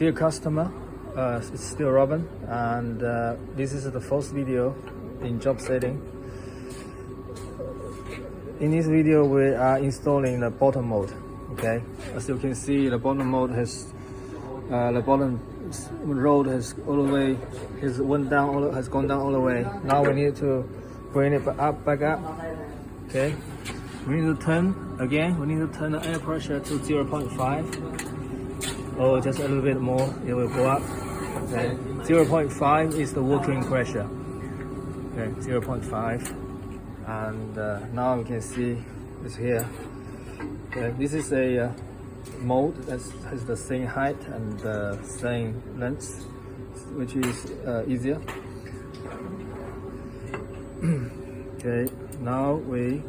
Dear customer, it's still Robin, and this is the first video in job setting. In this video, we are installing the bottom mode. Okay, as you can see, the bottom mode has the bottom road has all the way has gone down all the way. Now we need to bring it back up. Okay, we need to turn again. We need to turn the air pressure to 0.5. Or just a little bit more, it will go up. Okay, 0.5 is the working pressure. Okay, 0.5, and now you can see it's here. Okay, this is a mode that has the same height and the same length, which is easier. Okay, now we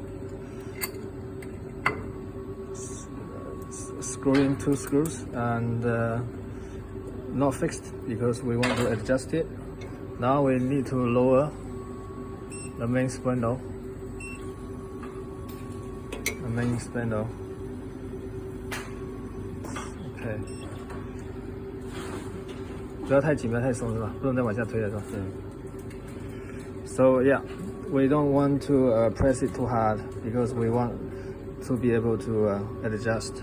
screw in 2 screws and not fixed because we want to adjust it. Now we need to lower the main spindle. Okay. 不要太紧，不要太松，是吧？不能再往下推了，是吧？ So yeah, we don't want to press it too hard because we want to be able to adjust.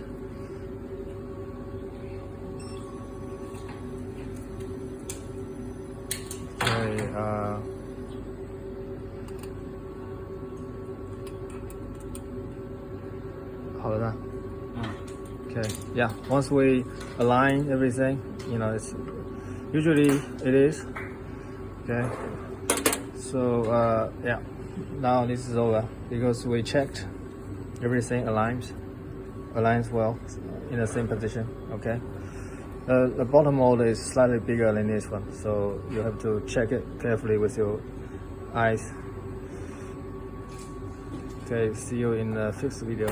Okay, okay, yeah, once we align everything, it's usually it is. Okay, so yeah, now this is over because we checked everything aligns well in the same position. Okay, the bottom mode is slightly bigger than this one, so you have to check it carefully with your eyes. Okay, see you in the fifth video.